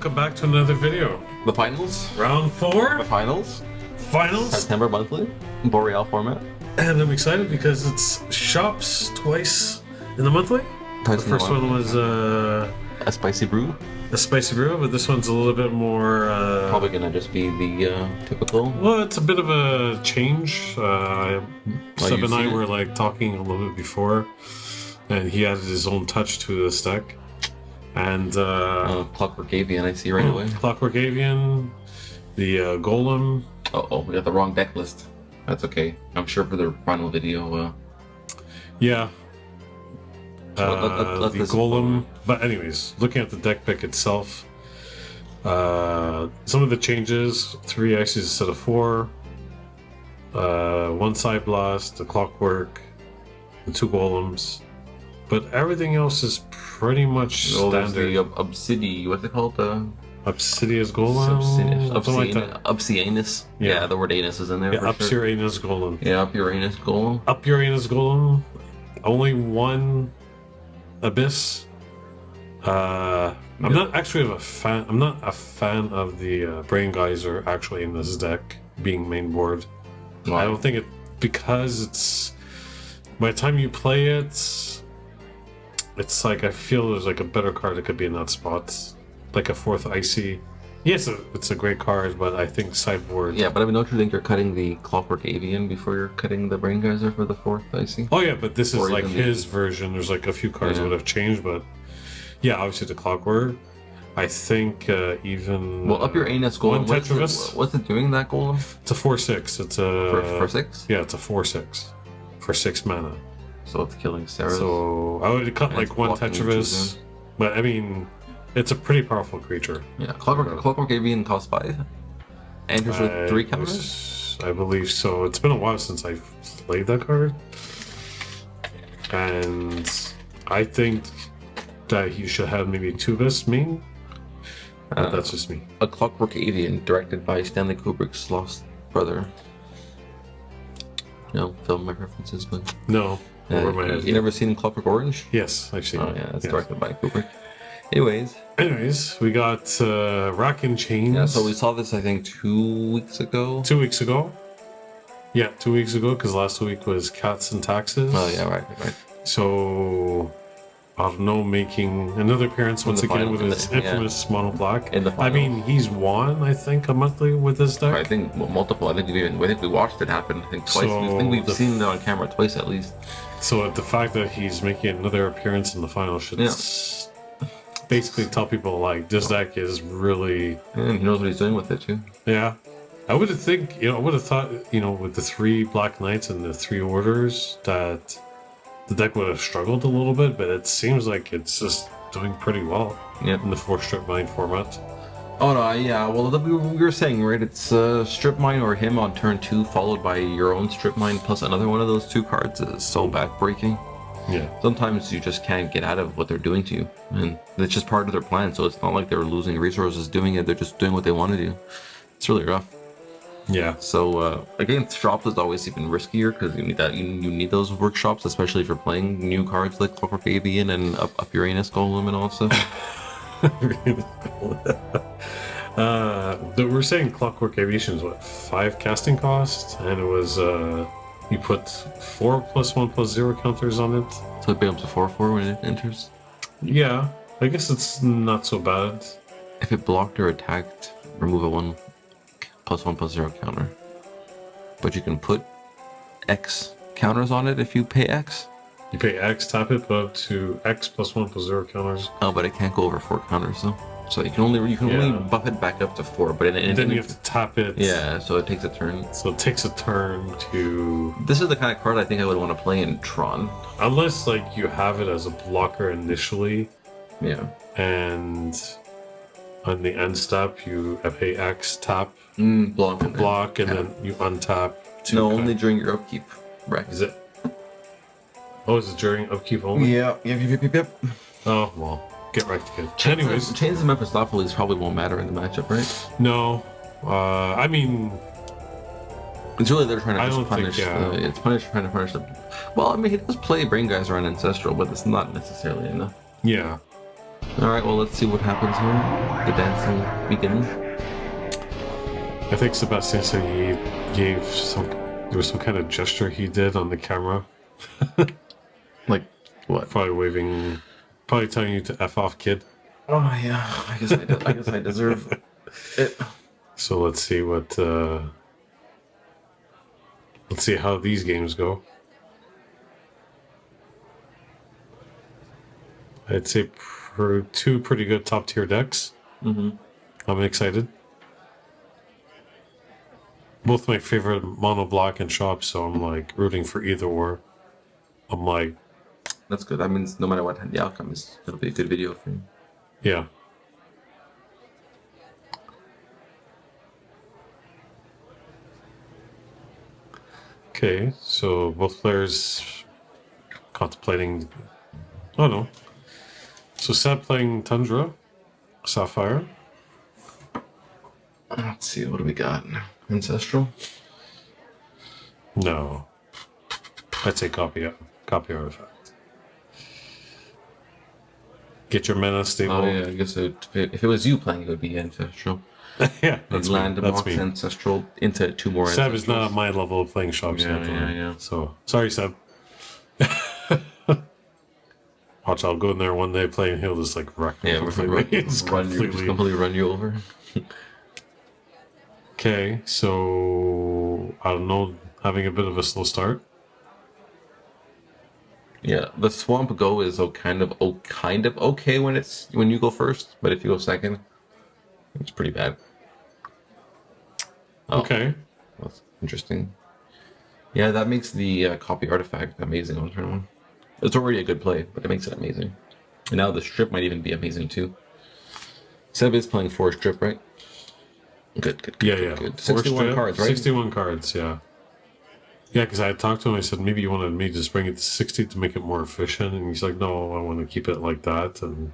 welcome back to another video. The finals? Round 4. The finals? Finals. September monthly? Boreal format? And I'm excited because it's shops twice in the monthly. Twice The first one was a spicy brew? a spicy brew, but this one's a little bit more... Probably gonna just be the typical. Well, it's a bit of a change. Seb and I were like talking a little bit before, and he added his own touch to this deck. And Clockwork Avian, I see right away. Clockwork Avian, the Golem. Oh, we got the wrong deck list. That's okay. I'm sure for the final video. Yeah. Let's the Golem. But anyways, looking at the deck pick itself, some of the changes: 3 ices instead of 4, 1 side blast, the Clockwork, the 2 Golems. But everything else is pretty much standard. The Obsidian, what's it called? Obsidious Golem? Obsidianus. Yeah, the word anus is in there. Yeah, Obsidianus Golem. Yeah, Uranus Golem. Uranus Golem. Only 1 Abyss. I'm not actually a fan. I'm not a fan of the Brain Geyser actually in this deck being main board. Wow. I don't think it, because it's, by the time you play it, it's like I feel there's like a better card that could be in that spot, like a 4th icy. Yes, it's a great card, but I think sideboard. Yeah, but I mean, don't you think you're cutting the Clockwork Avian before you're cutting the Brain Geyser for the 4th icy? Oh yeah, but this is like his version. There's like a few cards that would have changed, but yeah, obviously the Clockwork. I think even well, Uranus Golem. What's it doing, that Golem? It's a 4/6. It's a for 6. Yeah, it's a 4/6 for 6 mana. So it's killing Sarah. So I would cut like 1 Tetravus, but I mean, it's a pretty powerful creature. Yeah, Clockwork Avian costs 5. Enters with 3 counters? I believe so. It's been a while since I've played that card. And I think that he should have maybe 2 Abyss main. But that's just me. A Clockwork Avian, directed by Stanley Kubrick's lost brother. No, film my references, but... No. Over my head. You never seen Clockwork Orange? Yes, I've seen it. Oh yeah, it's directed by Kubrick. Anyways, we got Rack and Chains. Yeah, so we saw this, I think, 2 weeks ago. 2 weeks ago. Yeah, 2 weeks ago, because last week was Cats and Taxes. Oh yeah, right. So Arnaud making another appearance once again with his infamous mono black. I mean, he's won, I think, a monthly with this deck. I think multiple. I think we watched it happen. I think twice. I think we've seen it on camera twice at least. So the fact that he's making another appearance in the final should basically tell people like this deck is really. And he knows what he's doing with it too. Yeah, I would have thought, with the 3 Black Knights and the 3 Orders that the deck would have struggled a little bit, but it seems like it's just doing pretty well in the 4 Strip Mine format. Oh no, yeah. Well, we were saying, right? It's Strip Mine or him on turn 2, followed by your own Strip Mine plus another one of those 2 cards is so backbreaking. Yeah. Sometimes you just can't get out of what they're doing to you, and it's just part of their plan. So it's not like they're losing resources doing it; they're just doing what they want to do. It's really rough. Yeah. So against shops is always even riskier because you need that. You need those workshops, especially if you're playing new cards like Clockwork Avian and Up Uranus Golem and all stuff. We're saying Clockwork Aviation is what, 5 casting cost, and it was you put 4 +1/+0 counters on it. So it becomes a 4/4 when it enters. Yeah, I guess it's not so bad. If it blocked or attacked, remove a 1 +1/+0 counter. But you can put X counters on it if you pay X. You pay X, tap it, put up to X +1/+0 counters. Oh, but it can't go over 4 counters though. So you can only buff it back up to 4, but then you have to tap it. Yeah, so it takes a turn. So it takes a turn to. This is the kind of card I think I would want to play in Tron. Unless like you have it as a blocker initially. Yeah. And on the end step you pay X, tap, block, and then you untap. No, only during your upkeep. Right. Is it? Oh, is it during upkeep only? Yeah. Yep. Oh well. Get right to it. Anyways, Chains of Mephistopheles probably won't matter in the matchup, right? No, I mean, it's really they're trying to just punish. Trying to punish them. Well, I mean, he does play Brain Geyser on Ancestral, but it's not necessarily enough. Yeah, All right, well, let's see what happens here. The dancing begins. I think Sebastian said he gave there was some kind of gesture he did on the camera. Like what? Probably telling you to F off, kid. Oh yeah, I guess I deserve it. So let's see let's see how these games go. I'd say two pretty good top tier decks. Mm-hmm. I'm excited. Both my favorite mono block and shop, so I'm like rooting for either or. I'm like, That's good. That means no matter what the outcome is, it'll be a good video for you. yeah. Okay, so both players contemplating. Oh no. So Seb playing Tundra, Sapphire. Let's see, what do we got? Ancestral? No. I'd say copy artifact. Get your mana stable. Oh yeah, I guess if it was you playing, it would be Ancestral. Yeah, That's land that's box me. Ancestral into 2 more Seb is not Ancestrals. at my level of playing shops Yeah, yet. yeah. So sorry, Seb. Watch, I'll go in there one day playing, and he'll just like wreck me Yeah, completely. It's completely run you over. Okay, so I don't know, having a bit of a slow start. Yeah, the swamp go is kind of okay when you go first, but if you go second, it's pretty bad. Oh, Okay. that's interesting. Yeah, that makes the copy artifact amazing on turn 1. It's already a good play, but it makes it amazing. And now the strip might even be amazing too. Seb is playing 4 strip, right? Good. Yeah. Good. 61 cards, right? 61 cards, yeah. Yeah, because I had talked to him, I said, maybe you wanted me to just bring it to 60 to make it more efficient. And he's like, no, I want to keep it like that. And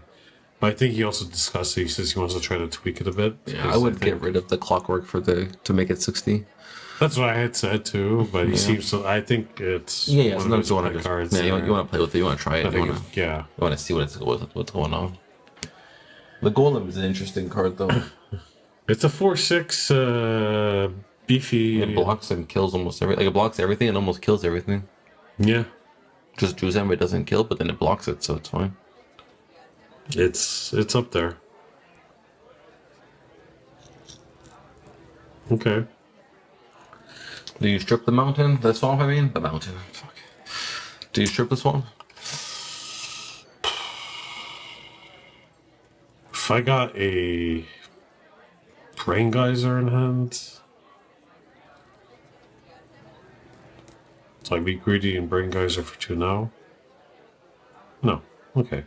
but I think he also discussed it. He says he wants to try to tweak it a bit. Yeah, I would get rid of the clockwork to make it 60. That's what I had said too, but he seems to. I think it's one of Sometimes his you want pet to cards. you want to play with it. You want to try it. I think yeah. You want to see what's going on. The golem is an interesting card though. It's a 4/6 beefy. It blocks and kills almost everything. Like it blocks everything and almost kills everything. Yeah, Just Juzam it doesn't kill, but then it blocks it, so it's fine. it's up there. Okay. Do you strip the mountain? The swamp, I mean? The mountain. Fuck. Do you strip the swamp? If I got a Brain Geyser in hand, so I'd be greedy and Brain Geyser for 2 now. No. Okay.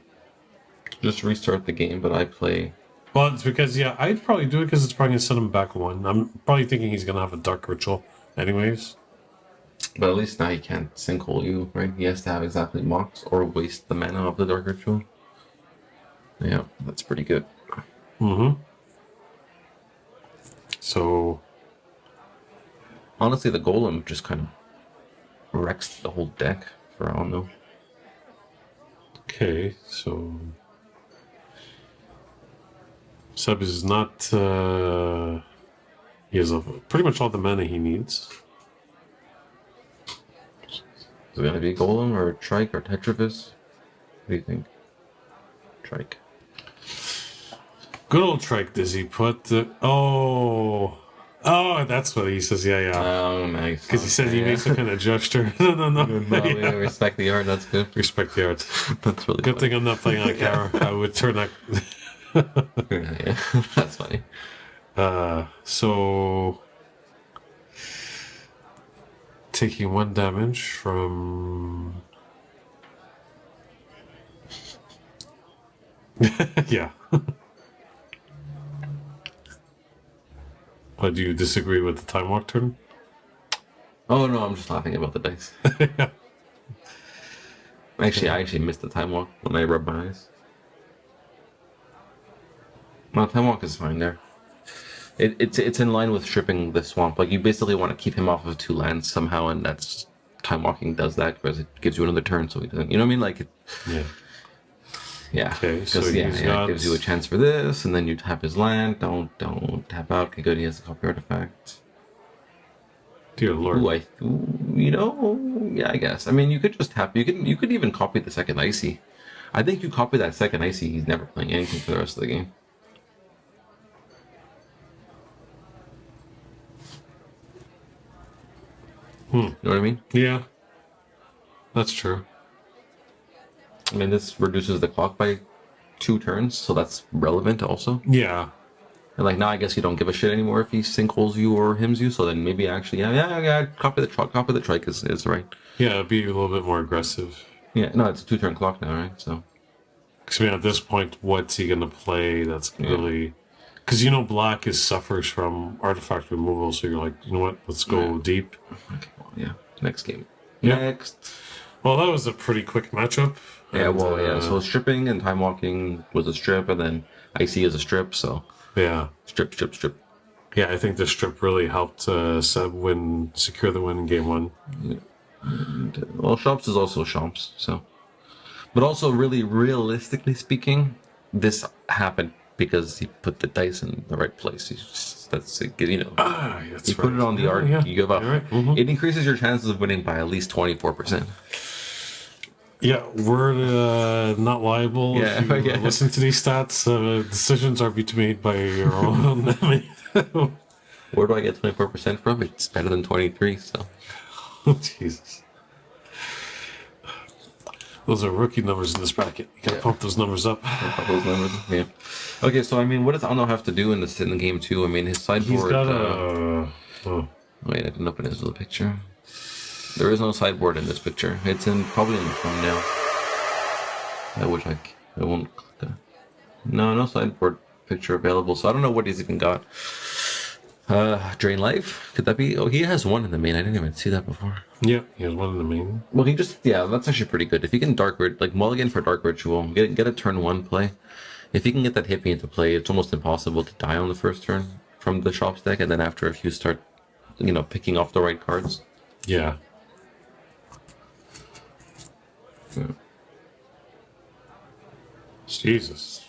Just restart the game, but I play... Well, it's because, yeah, I'd probably do it because it's probably going to send him back 1. I'm probably thinking he's going to have a Dark Ritual anyways. But at least now he can't sinkhole you, right? He has to have exactly Mox or waste the mana of the Dark Ritual. Yeah, that's pretty good. Mm-hmm. So... Honestly, the Golem just kind of wrecks the whole deck for all I know. Okay, so... Seb is not... he has pretty much all the mana he needs. Is it going to be Golem or Trike or Tetravis? What do you think? Trike. Good old Trike, does he put... Oh, that's what he says, yeah. Oh, nice. Because he said he makes a kind of gesture. No. No, we respect the art, that's good. Respect the art. That's really Good funny. thing I'm not playing on camera. I would turn that... Yeah, that's funny. So... Taking 1 damage from... yeah. But do you disagree with the time walk turn? Oh no, I'm just laughing about the dice. Yeah. Actually, I actually missed the time walk when I rubbed my eyes. No, time walk is fine there. It's in line with stripping the swamp. Like you basically want to keep him off of 2 lands somehow, and that's time walking does that because it gives you another turn, so he doesn't. You know what I mean? Like, Yeah. Yeah. Okay, so Because he's it got... gives you a chance for this, and then you tap his land. Don't tap out. Okay, good. He has a copy artifact. Dear Lord. Yeah, I guess. I mean, you could just tap. You could even copy the second icy. I think you copy that second icy, he's never playing anything for the rest of the game. You know what I mean? Yeah. That's true. I mean, this reduces the clock by 2 turns, so that's relevant also. Yeah. And like now, I guess you don't give a shit anymore if he sinkholes you or hymns you. So then maybe actually, yeah, copy the trike is right. Yeah, it'd be a little bit more aggressive. Yeah, no, it's a 2-turn clock now, right? So. Because I mean, at this point, what's he gonna play? That's really... Because black suffers from artifact removal, so you're like, you know what? Let's go deep. Okay, well, yeah. Next game. Yeah. Next. Well, that was a pretty quick matchup. Yeah, and, So stripping and time walking was a strip, and then icy is a strip. So yeah, strip. Yeah, I think the strip really helped Seb secure the win in game 1. Yeah. And, Shomps is also Shomps. So, but also really realistically speaking, this happened because he put the dice in the right place. That's you put it on the art. You give up. Right. Mm-hmm. It increases your chances of winning by at least 24%. Yeah, we're not liable if you listen to these stats. Decisions are made by your own. Where do I get 24% from? It's better than 23. So, Jesus. Those are rookie numbers in this bracket. You gotta pump those numbers up. Yeah. Okay, so I mean, what does Arnaud have to do in the game 2? I mean, his sideboard. He's got Wait, I didn't open his little picture. There is no sideboard in this picture. It's probably in the thumbnail. I won't click that. No sideboard picture available. So I don't know what he's even got. Drain life? Could that be? Oh, he has 1 in the main. I didn't even see that before. Yeah, he has 1 in the main. Well, that's actually pretty good. If he can mulligan for Dark Ritual, get a turn 1 play. If he can get that hippie into play, it's almost impossible to die on the first turn from the Shops deck, and then after if you start, picking off the right cards. Yeah. Jesus.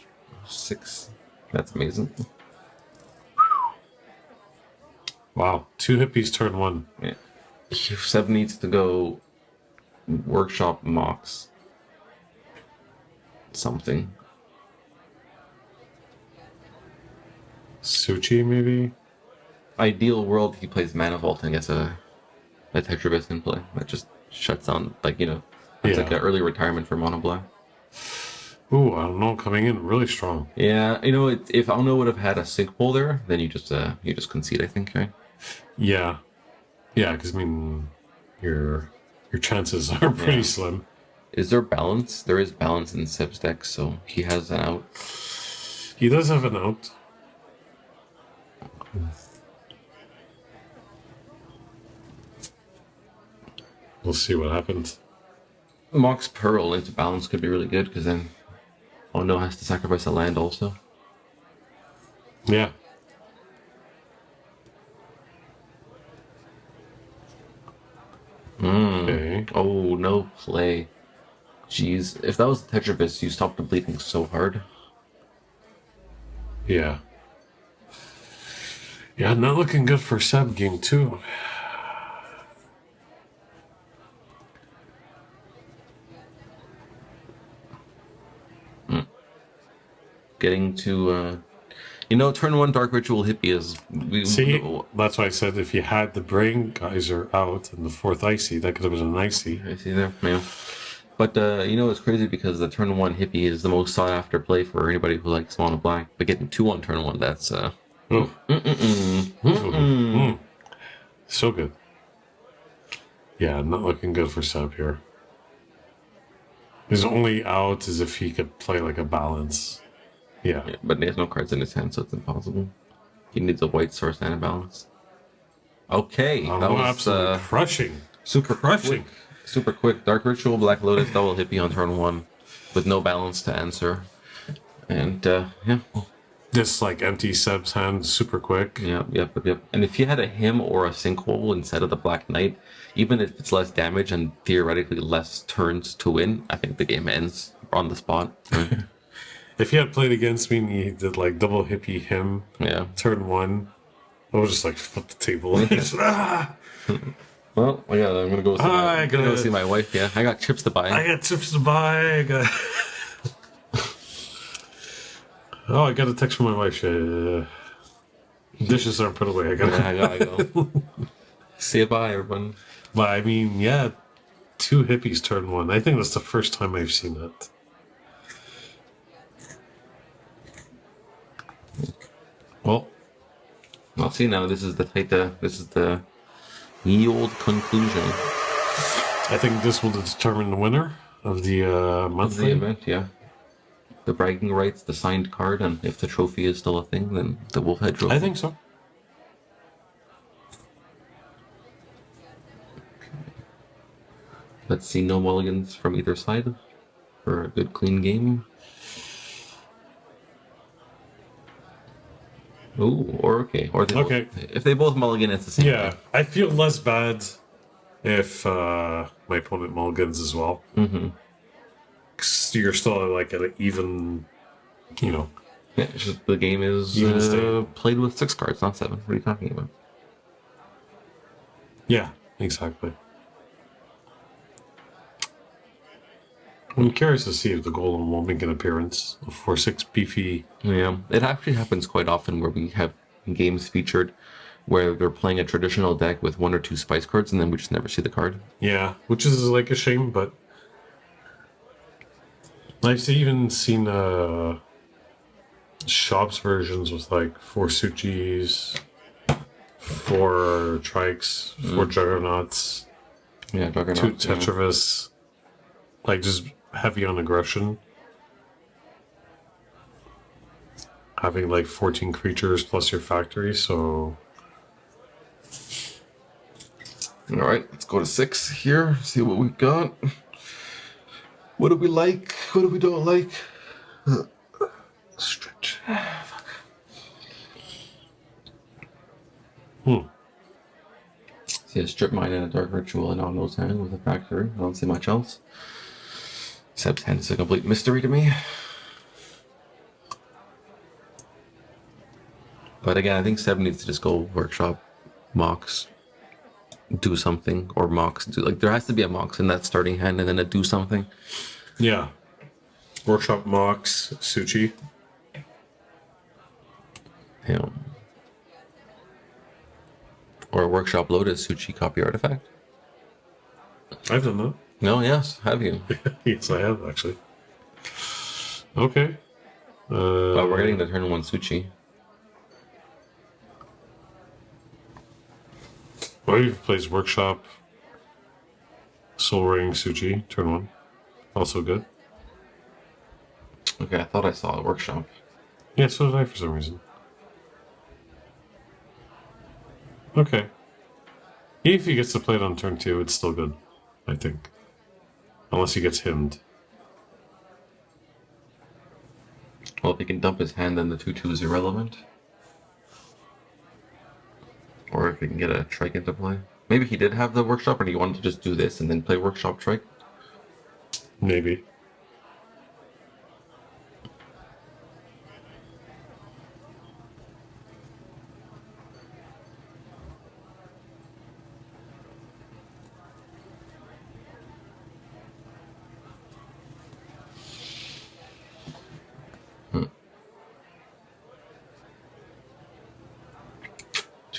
6. That's amazing. Wow. 2 hippies turn 1. Yeah. Seb needs to go workshop Mox. Something. Suchi, maybe? Ideal world, he plays Mana Vault and gets a Tetrabus in play. That just shuts down, it's like an early retirement for Mono Black. Ooh, I don't know, coming in really strong. Yeah, if Arnaud would have had a Sinkhole there, then you just concede, I think, right? Yeah. Yeah, because, your chances are pretty slim. Is there balance? There is balance in Seb's deck, so he has an out. He does have an out. We'll see what happens. Mox Pearl into balance could be really good, because then Arnaud has to sacrifice a land also. Yeah. Okay. Oh, no play. Jeez. If that was the Tetrabus, you stopped the bleeding so hard. Yeah. Yeah, not looking good for Seb game 2. Getting to, turn 1 Dark Ritual Hippie is... That's why I said if you had the Brain Geyser out and the 4th Icy, that could have been an Icy. I see there, yeah. But, it's crazy because the turn 1 Hippie is the most sought after play for anybody who likes Mono Black. But getting 2 on turn 1, that's, So good. Yeah, not looking good for Seb here. His only out is if he could play like a balance. Yeah. But he has no cards in his hand, so it's impossible. He needs a white source and a balance. Okay, that was absolutely crushing. Super crushing. Super quick. Dark Ritual, Black Lotus, double hippie on turn 1 with no balance to answer. And, yeah. Just empty Seb's hand super quick. Yep. And if you had a him or a Sinkhole instead of the Black Knight, even if it's less damage and theoretically less turns to win, I think the game ends on the spot. Right? If he had played against me and he did like double hippie him Yeah. turn 1, I would just like flip the table. Just, ah! Well, yeah, I'm gonna go see my, I gonna go gotta- see my wife. Yeah, I got chips to buy. I got chips to buy. Oh, I got a text from my wife. Dishes aren't put away. I gotta. Yeah, I gotta go. See you, bye, everyone. But I mean, yeah, 2 hippies turn 1. I think that's the first time I've seen it. Well, I'll see now. This is the ye old conclusion I think this will determine the winner of the of monthly. the event. Yeah, the bragging rights, the signed card, and if the trophy is still a thing, then the Wolfhead trophy. I think so. Let's see, no mulligans from either side for a good, clean game. Ooh, or okay, or they Okay. both, if they both mulligan, it's the same. Yeah, thing. I feel less bad if my opponent mulligans as well. Mm-hmm. 'Cause you're still like at an even, you know. Yeah, it's just the game is Even state. played with 6 cards, not 7. What are you talking about? Yeah, exactly. I'm curious to see if the golem will make an appearance. A 4/6 beefy. Yeah, it actually happens quite often where we have games featured where they're playing a traditional deck with 1 or 2 spice cards, and then we just never see the card. Yeah, which is like a shame, but I've even seen shops versions with like 4 Suchis, 4 Trikes, 4 Juggernauts, Yeah, 2 Juggernaut. Yeah. Tetravis, like just heavy on aggression. Having like 14 creatures plus your factory, so All right, let's go to 6 here. See what we've got. What do we like? What do we don't like? Stretch. See a strip mine and a dark ritual in Arnaud's hand with a factory. I don't see much else. Seb's hand is a complete mystery to me. But again, I think Seb needs to just go workshop Mox, do something, or Mox do like there has to be a Mox in that starting hand and then a do something. yeah. Workshop Mox, Suchi. Yeah. Or a workshop Lotus Suchi copy artifact. I've done that. No, yes, have you? Yes, I have actually. Okay. Well, we're getting the turn 1 Suchi. Well, he plays Workshop, Soul Ring, Suchi, turn 1. Also good. Okay, I thought I saw a workshop. Yeah, so did I for some reason. Okay. If he gets to play it on turn 2, it's still good, I think. Unless he gets himmed. Well, if he can dump his hand, then the 2/2 is irrelevant. Or if he can get a trike into play. Maybe he did have the workshop and he wanted to just do this and then play workshop trike. Maybe.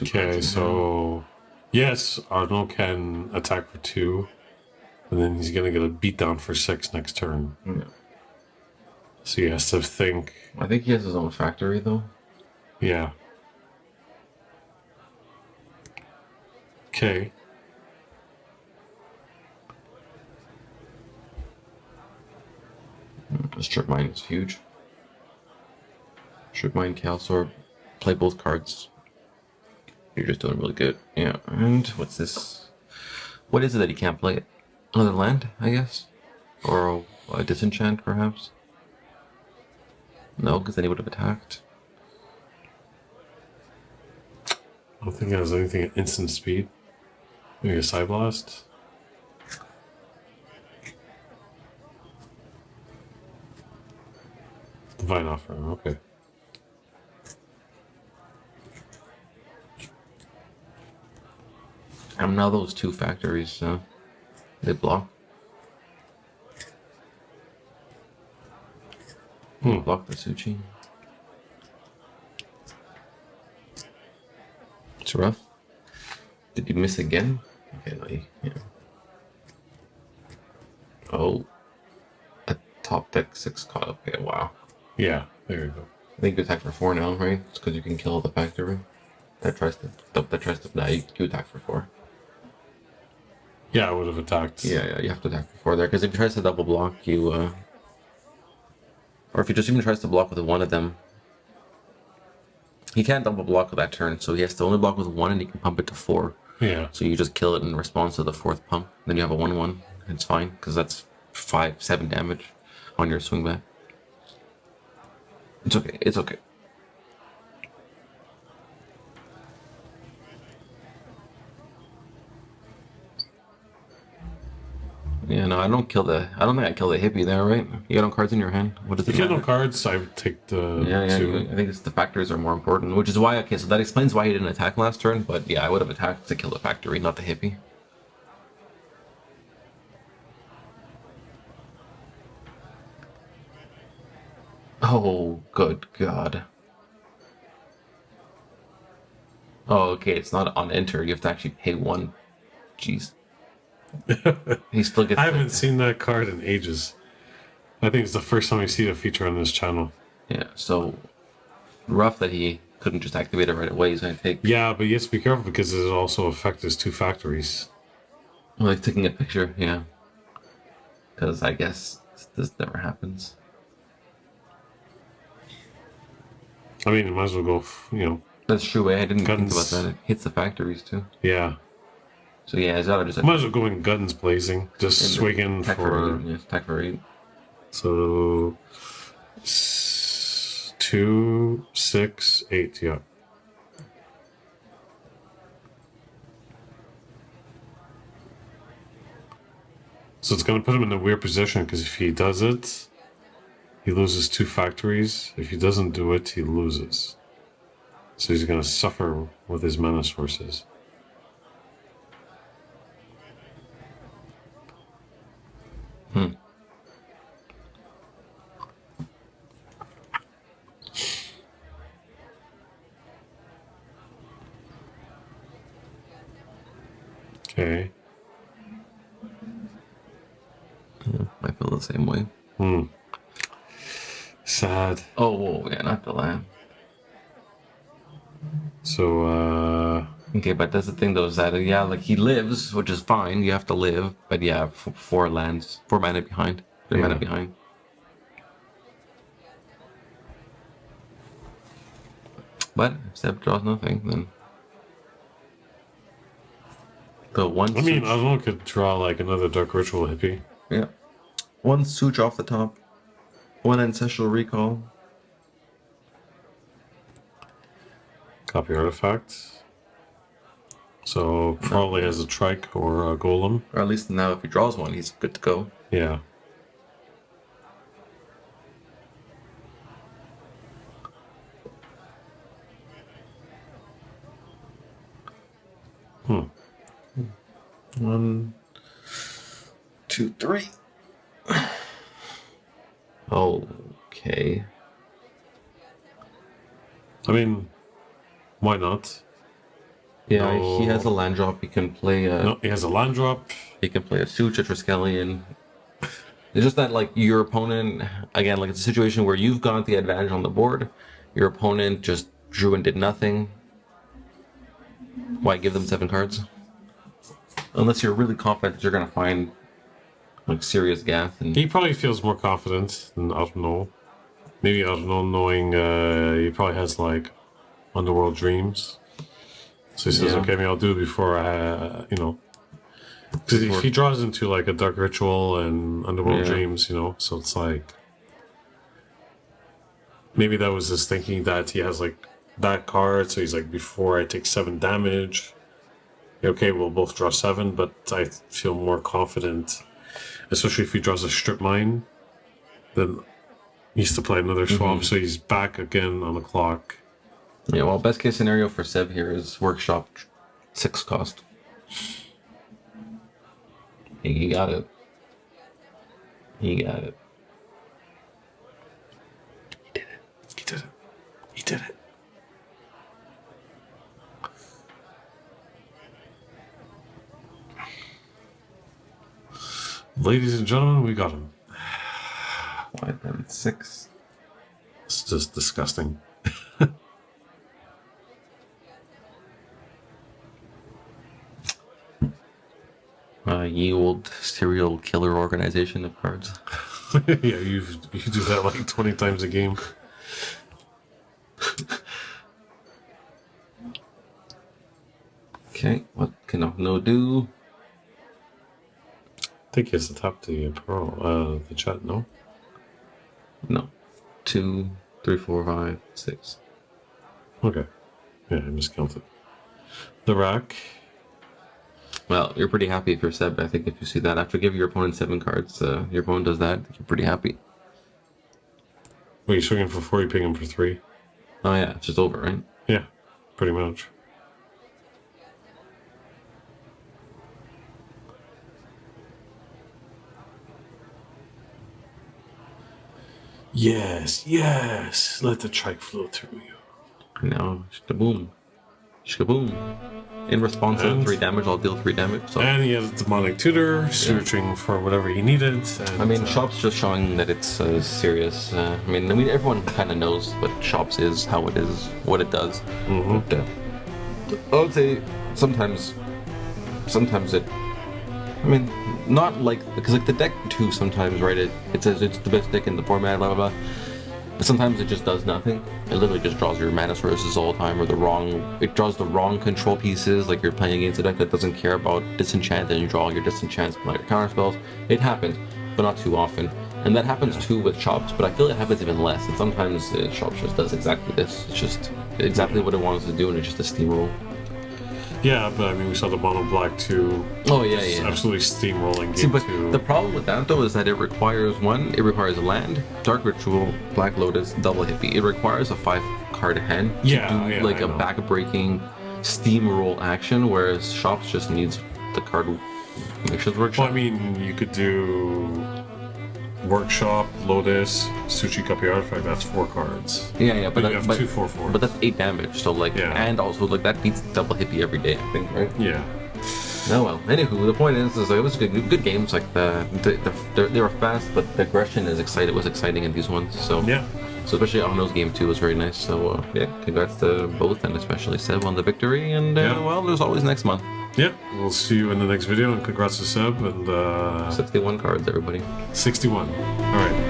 Okay, so yes, Arnaud can attack for 2, and then he's gonna get a beatdown for 6 next turn. Yeah. So he has to think. I think he has his own factory though. Yeah. Okay. Strip mine is huge. Strip mine, Chaos Orb, play both cards. You're just doing really good. Yeah, and what's this? What is it that he can't play? Another land, I guess? Or a disenchant, perhaps? No, because then he would have attacked. I don't think it has anything at instant speed. Maybe a Side Blast. Vine offer. Okay. And now those 2 factories, they block. Block the Suchi. It's rough. Did you miss again? Okay, no, yeah. Oh. A top deck 6 caught. Okay, wow. Yeah, there you go. I think you attack for 4 now, right? It's because you can kill the factory. That tries to die. You attack for 4. Yeah, I would have attacked. Yeah, you have to attack for 4 there, because if he tries to double block, you, or if he just even tries to block with one of them, he can't double block with that turn, so he has to only block with 1 and he can pump it to 4. Yeah. So you just kill it in response to the 4th pump. Then you have a 1/1. It's fine, because that's 5-7 damage on your swing back. It's okay, it's okay. Yeah, no, I don't think I kill the hippie there, right? You got no cards in your hand. What does it If you have matter? no cards, I would take the Yeah, 2. I think it's the factories are more important, which is why, okay, so that explains why he didn't attack last turn, but yeah, I would have attacked to kill the factory, not the hippie. Oh, good God. Oh, okay, it's not on enter, you have to actually pay 1. Jeez. He still gets I haven't seen that card in ages. I think it's the first time I see the feature on this channel. Yeah, so rough that he couldn't just activate it right away. He's going to take... Yeah, but you have to be careful because it also affects his 2 factories. Well, he's taking a picture, yeah. Because I guess this never happens. I mean, you might as well go, That's true, I didn't Guns. think about that. It hits the factories, too. Yeah. So yeah, he's got to just... Might as well go in guns blazing. Just swinging attack for... 8. Yeah, attack for 8. So... 2, 6, 8, yeah. So it's going to put him in a weird position, because if he does it, he loses 2 factories. If he doesn't do it, he loses. So he's going to suffer with his mana sources. Okay. Yeah, I feel the same way. Sad. Oh, whoa, yeah, not the land. So, Okay, but that's the thing though, is that, yeah, like he lives, which is fine, you have to live, but yeah, 4 lands, 4 mana behind. 3 mana behind. But if Seb draws nothing, then... The one I mean, Arnaud could draw like another Dark Ritual hippie. Yeah. 1 Such off the top. 1 Ancestral Recall. Copy artifact. So probably has a trike or a golem. Or at least now if he draws 1, he's good to go. Yeah. Hmm. 1, 2, 3. Okay. I mean, why not? Yeah, No. he has a land drop. He can play a. No, he has a land drop. He can play a Such, a Triskelion. It's just that, like, your opponent, again, like, it's a situation where you've got the advantage on the board. Your opponent just drew and did nothing. Why give them 7 cards? Unless you're really confident that you're going to find, like, serious gaff. And He probably feels more confident than Arnaud. Maybe Arnaud knowing he probably has like Underworld Dreams. So he says, Yeah. okay, maybe I'll do it before I, Because if he draws into like a Dark Ritual and Underworld Yeah. Dreams, so it's like maybe that was his thinking that he has like that card, so he's like, before I take 7 damage, okay, we'll both draw 7, but I feel more confident, especially if he draws a Strip Mine, then He used to play another swap, so he's back again on the clock. Yeah, well, best case scenario for Seb here is workshop 6 cost. He got it. He got it. He did it. He did it. He did it. Ladies and gentlemen, we got him. 5 and 6. It's just disgusting. Ye old serial killer organization of cards. Yeah, you do that like 20 times a game. Okay, what can Arnaud do? I think he has to tap the the chat, no? No. 2, 3, 4, 5, 6. Okay. Yeah, I miscounted. The rack. Well, you're pretty happy if you're Seb. I think if you see that after giving your opponent 7 cards, your opponent does that, you're pretty happy. Wait, you're swinging for 4, you ping him for 3? Oh yeah, it's just over, right? Yeah, pretty much. Yes, yes. Let the trike flow through you. Now, shkaboom. Shkaboom. In response to 3 damage, I'll deal 3 damage. So. And he has a demonic tutor, searching for whatever he needed. And, I mean, Shops just showing that it's serious. I mean, everyone kind of knows what Shops is, how it is, what it does. But, I would say sometimes it. I mean, not like because like the deck too. Sometimes, right? It says it's the best deck in the format, blah blah blah. But sometimes it just does nothing. It literally just draws your mana sources all the time, or it draws the wrong control pieces. Like you're playing against a deck that doesn't care about disenchant, and you draw all your disenchants from like your counter spells. It happens, but not too often. And that happens too with Chops, but I feel it happens even less. And sometimes Chops just does exactly this. It's just exactly what it wants to do, and it's just a steamroll. Yeah, but I mean, we saw the mono black too. Oh yeah, Just yeah. absolutely steamrolling game. See, but two. the problem with that though is that it requires a land, Dark Ritual, Black Lotus, double hippie. It requires a 5-card hand to do like a back-breaking steamroll action, whereas Shops just needs the card Mishra's Workshop. Well, I mean, you could do Workshop, Lotus, Suchi Copy Artifact. That's 4 cards. Yeah, but you have 2 4/4. But that's 8 damage. So like, and also like that beats double hippie every day, I think, right? Yeah. Oh well. Anywho, the point is like, it was good games. Like they were fast, but the aggression was exciting in these ones. So Yeah. So especially Arnaud's game too was very nice. So yeah, congrats to both, and especially Seb on the victory. And well, there's always next month. Yeah, we'll see you in the next video, and congrats to Seb, and 61 cards, everybody. 61. All right.